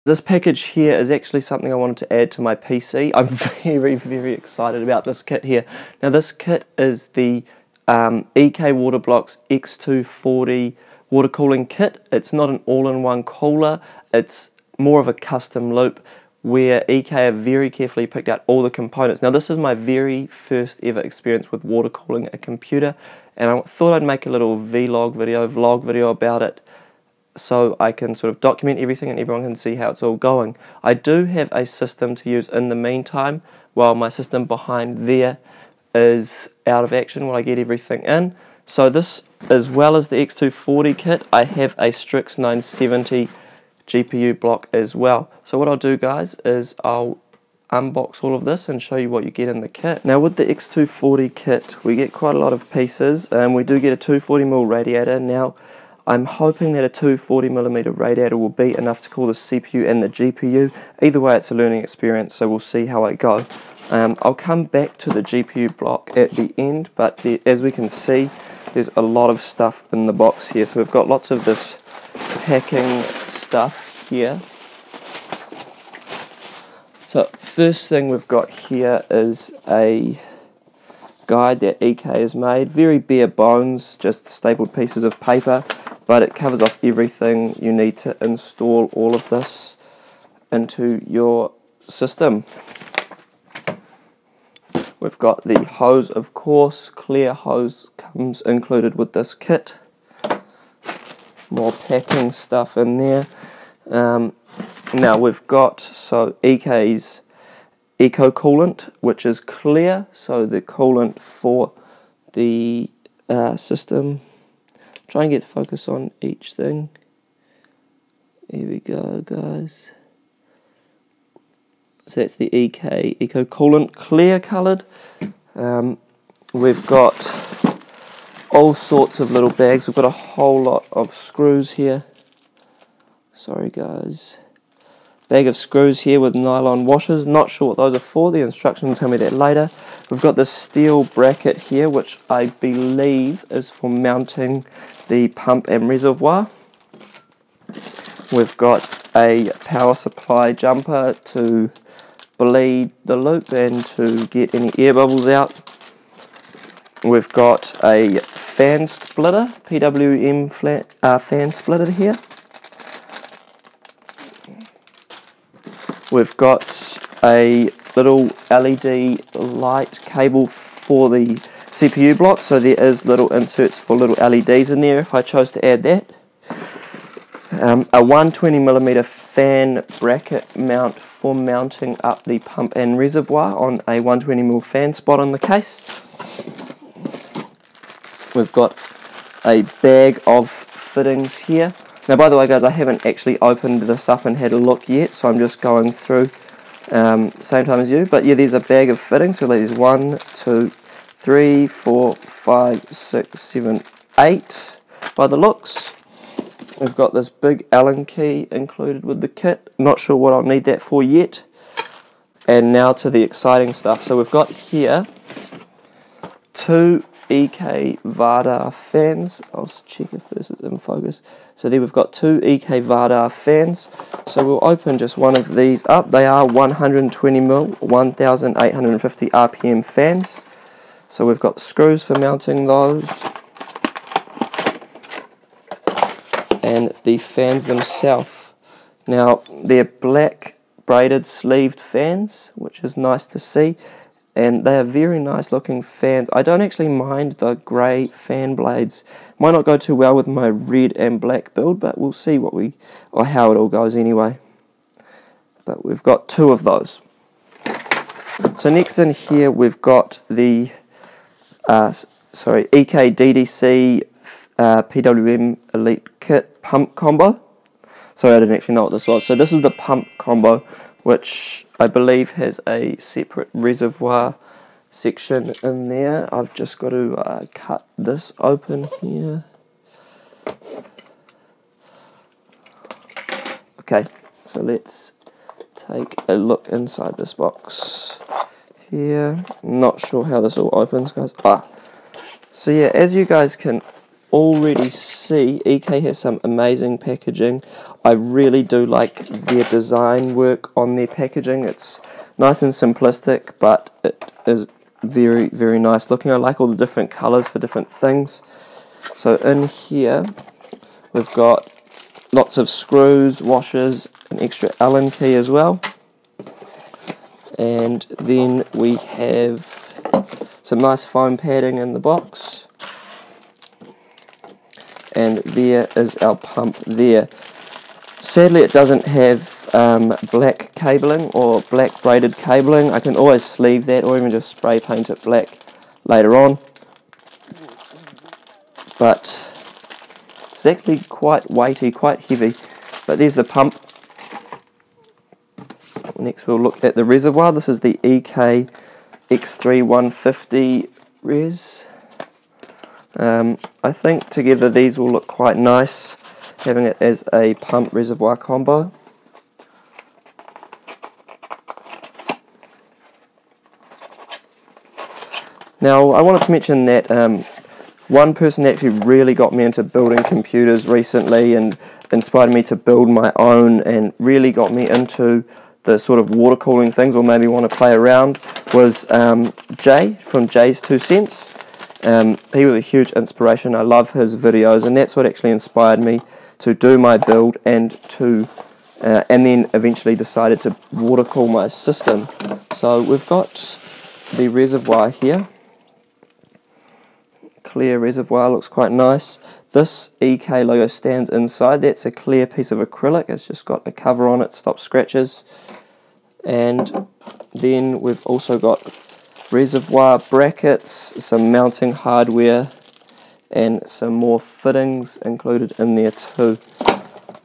This package here is actually something I wanted to add to my PC. I'm very excited about this kit here. Now this kit is the EKWB X240 water cooling kit. It's not an all-in-one cooler, it's more of a custom loop where EK have very carefully picked out all the components. Now this is my very first ever experience with water cooling a computer, and I thought I'd make a little vlog video about it so I can sort of document everything and everyone can see how it's all going. I do have a system to use in the meantime while my system behind there is out of action while I get everything in. So this, as well as the X240 kit, I have a Strix 970 GPU block as well. So what I'll do, guys, is I'll unbox all of this and show you what you get in the kit. Now with the X240 kit we get quite a lot of pieces, and we do get a 240mm radiator. Now I'm hoping that a 240mm radiator will be enough to cool the CPU and the GPU. Either way, it's a learning experience, so we'll see how I go. I'll come back to the GPU block at the end, but as we can see, there's a lot of stuff in the box here. So we've got lots of this packing stuff here. So first thing we've got here is a guide that EK has made. Very bare bones, just stapled pieces of paper, but it covers off everything you need to install all of this into your system. We've got the hose, of course. Clear hose comes included with this kit. More packing stuff in there. Now we've got EK's Eco Coolant, which is clear, so the coolant for the system. Try and get focus on each thing. Here we go, guys. So that's the EK Eco Coolant, clear coloured. We've got all sorts of little bags. We've got a whole lot of screws here. Sorry, guys. Bag of screws here with nylon washers. Not sure what those are for. The instructions will tell me that later. We've got this steel bracket here, which I believe is for mounting the pump and reservoir. We've got a power supply jumper to bleed the loop and to get any air bubbles out. We've got a fan splitter, PWM fan splitter here. We've got a little LED light cable for the CPU block, so there is little inserts for little LEDs in there if I chose to add that. A 120mm fan bracket mount for mounting up the pump and reservoir on a 120mm fan spot on the case. We've got a bag of fittings here. Now, by the way, guys, I haven't actually opened this up and had a look yet, so I'm just going through same time as you. But yeah, there's a bag of fittings. So there's 1, 2, 3, 4, 5, 6, 7, 8 by the looks. We've got this big Allen key included with the kit. Not sure what I'll need that for yet. And now to the exciting stuff. So we've got here 2 EKWB fans. I'll check if this is in focus. So there we've got 2 EKWB fans. So we'll open just one of these up. They are 120mm, 1850 RPM fans. So we've got screws for mounting those. And the fans themselves. Now they're black braided sleeved fans, which is nice to see. And they are very nice looking fans. I don't actually mind the grey fan blades. Might not go too well with my red and black build, but we'll see how it all goes anyway. But we've got 2 of those. So next in here we've got the EK DDC PWM Elite Kit pump combo. Sorry, I didn't actually know what this was. So this is the pump combo, which I believe has a separate reservoir section in there. I've just got to cut this open here. Okay, so let's take a look inside this box here. Not sure how this all opens, guys. So yeah, as you guys can already see, EK has some amazing packaging. I really do like their design work on their packaging. It's nice and simplistic, but it is very, very nice looking. I like all the different colours for different things. So in here, we've got lots of screws, washers, an extra Allen key as well. And then we have some nice foam padding in the box. And there is our pump there. Sadly, it doesn't have black cabling or black braided cabling. I can always sleeve that or even just spray paint it black later on. But it's actually quite weighty, quite heavy. But there's the pump. Next we'll look at the reservoir. This is the EK X240 Res. I think together these will look quite nice, having it as a pump reservoir combo. Now I wanted to mention that one person actually really got me into building computers recently and inspired me to build my own and really got me into the sort of water cooling things, or maybe want to play around, was Jay from Jay's 2 Cents. He was a huge inspiration. I love his videos, and that's what actually inspired me to do my build and then eventually decided to water cool my system. So we've got the reservoir here. Clear reservoir, looks quite nice. This EK logo stands inside. That's a clear piece of acrylic. It's just got a cover on it, stop scratches. And then we've also got reservoir brackets, some mounting hardware, and some more fittings included in there too.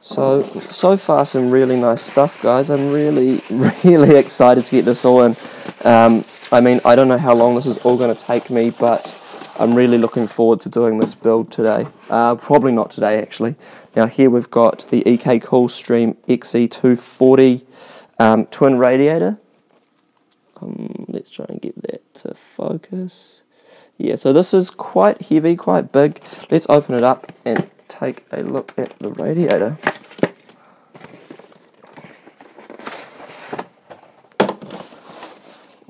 So far some really nice stuff, guys. I'm really excited to get this all in. I mean, I don't know how long this is all going to take me, but I'm really looking forward to doing this build today. Probably not today, actually. Now here we've got the EK Coolstream XE240 twin radiator. Let's try and get that to focus. Yeah, so this is quite heavy, quite big. Let's open it up and take a look at the radiator.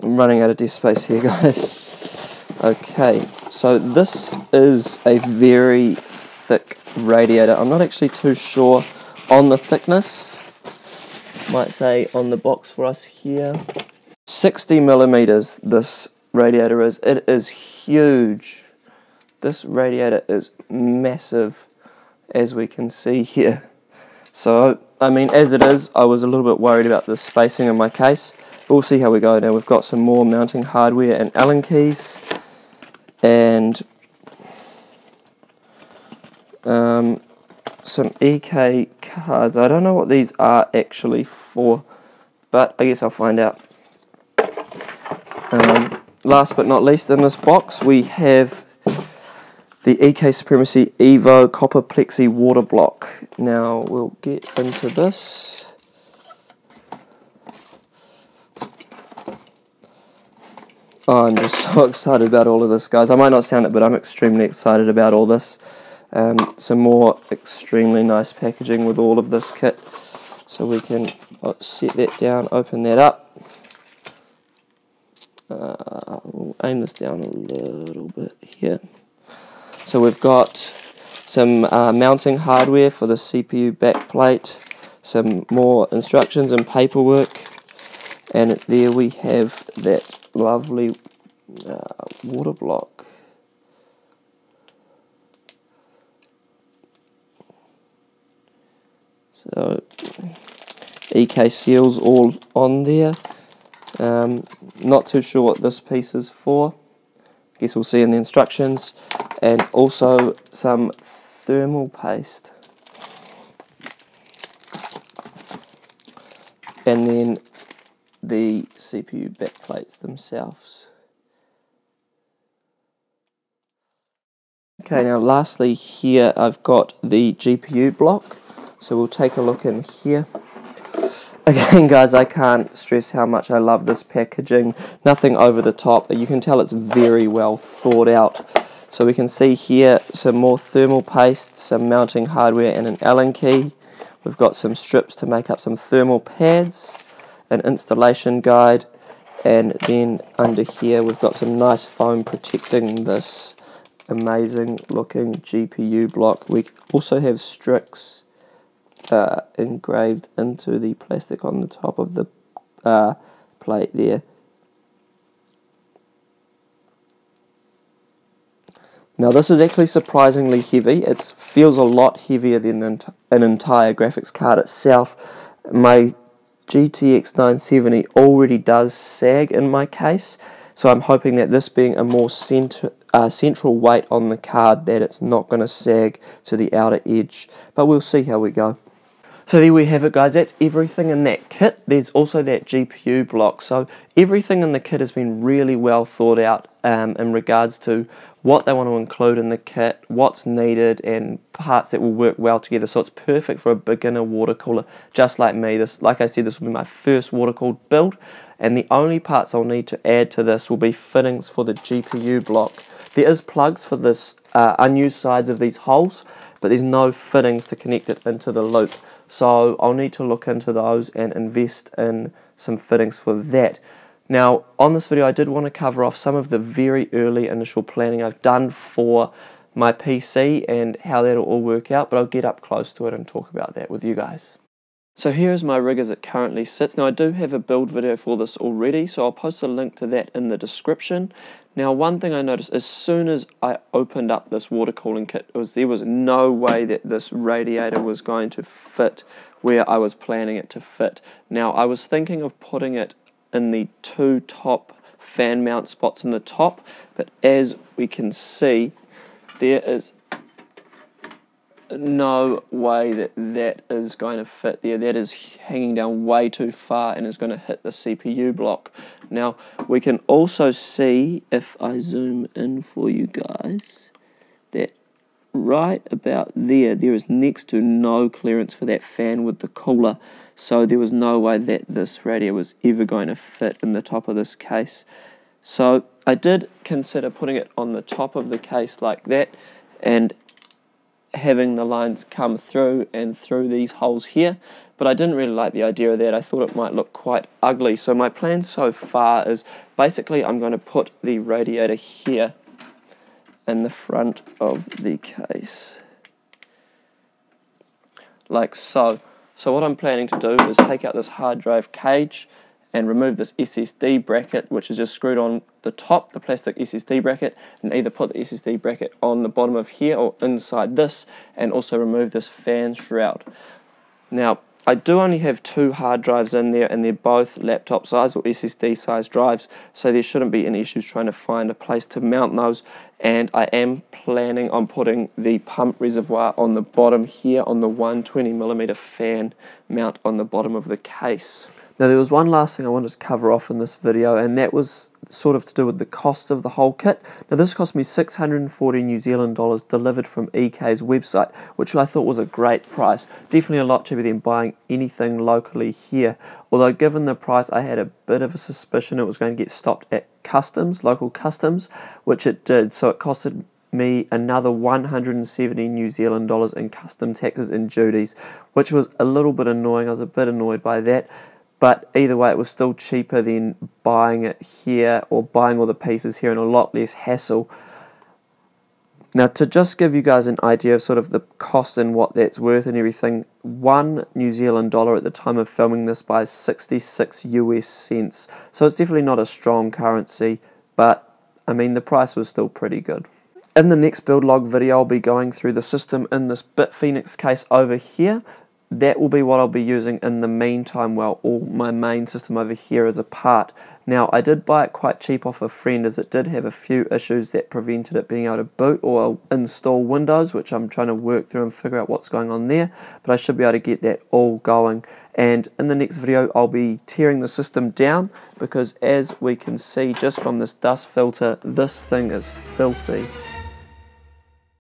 I'm running out of desk space here, guys. Okay, so this is a very thick radiator. I'm not actually too sure on the thickness. Might say on the box for us here. 60 millimeters this radiator is. It is huge. This radiator is massive, as we can see here. So, I mean, as it is, I was a little bit worried about the spacing in my case. We'll see how we go. Now we've got some more mounting hardware and Allen keys, and some EK cards. I don't know what these are actually for, but I guess I'll find out. Last but not least, in this box we have the EK Supremacy Evo Copper Plexi Water Block. Now we'll get into this. Oh, I'm just so excited about all of this, guys. I might not sound it, but I'm extremely excited about all this. Some more extremely nice packaging with all of this kit. So we can set that down, open that up. We'll aim this down a little bit here. So we've got some mounting hardware for the CPU backplate, some more instructions and paperwork, and there we have that lovely water block. So EK seals all on there. Not too sure what this piece is for. I guess we'll see in the instructions. And also some thermal paste. And then the CPU backplates themselves. Okay, now lastly here I've got the GPU block. So we'll take a look in here. Again, guys, I can't stress how much I love this packaging. Nothing over the top. You can tell it's very well thought out. So we can see here some more thermal paste, some mounting hardware and an Allen key. We've got some strips to make up some thermal pads, an installation guide, and then under here we've got some nice foam protecting this amazing looking GPU block. We also have Strix engraved into the plastic on the top of the plate there. Now this is actually surprisingly heavy. It feels a lot heavier than an entire graphics card itself. My GTX 970 already does sag in my case, so I'm hoping that this being a more central weight on the card, that it's not going to sag to the outer edge, but we'll see how we go. So there we have it, guys. That's everything in that kit. There's also that GPU block, so everything in the kit has been really well thought out in regards to what they want to include in the kit, what's needed, and parts that will work well together. So it's perfect for a beginner water cooler just like me. Like I said, this will be my first water cooled build, and the only parts I'll need to add to this will be fittings for the GPU block. There is plugs for this unused sides of these holes, but there's no fittings to connect it into the loop. So I'll need to look into those and invest in some fittings for that. Now, on this video I did want to cover off some of the very early initial planning I've done for my PC and how that'll all work out, but I'll get up close to it and talk about that with you guys. So here is my rig as it currently sits. Now I do have a build video for this already, so I'll post a link to that in the description. Now one thing I noticed as soon as I opened up this water cooling kit was there was no way that this radiator was going to fit where I was planning it to fit. Now I was thinking of putting it in the two top fan mount spots in the top, but as we can see, there is no way that that is going to fit there. That is hanging down way too far and is going to hit the CPU block. Now we can also see, if I zoom in for you guys, that right about there is next to no clearance for that fan with the cooler, so there was no way that this radiator was ever going to fit in the top of this case. So I did consider putting it on the top of the case like that and having the lines come through and through these holes here, but I didn't really like the idea of that. I thought it might look quite ugly, so my plan so far is basically I'm going to put the radiator here in the front of the case like so. So what I'm planning to do is take out this hard drive cage and remove this SSD bracket, which is just screwed on the top, the plastic SSD bracket, and either put the SSD bracket on the bottom of here or inside this, and also remove this fan shroud. Now I do only have two hard drives in there, and they're both laptop size or SSD size drives, so there shouldn't be any issues trying to find a place to mount those. And I am planning on putting the pump reservoir on the bottom here on the 120mm fan mount on the bottom of the case. Now there was one last thing I wanted to cover off in this video, and that was sort of to do with the cost of the whole kit. Now this cost me 640 New Zealand dollars delivered from EK's website, which I thought was a great price. Definitely a lot cheaper than buying anything locally here. Although given the price, I had a bit of a suspicion it was going to get stopped at customs, local customs, which it did. So it costed me another 170 New Zealand dollars in custom taxes and duties, which was a little bit annoying. I was a bit annoyed by that. But either way, it was still cheaper than buying it here or buying all the pieces here, and a lot less hassle. Now, to just give you guys an idea of sort of the cost and what that's worth and everything, 1 New Zealand dollar at the time of filming this buys 66 US cents. So it's definitely not a strong currency, but I mean the price was still pretty good. In the next build log video, I'll be going through the system in this Bitphoenix case over here. That will be what I'll be using in the meantime while all my main system over here is apart. Now I did buy it quite cheap off a friend, as it did have a few issues that prevented it being able to boot or install Windows, which I'm trying to work through and figure out what's going on there, but I should be able to get that all going. And in the next video I'll be tearing the system down, because as we can see just from this dust filter, this thing is filthy.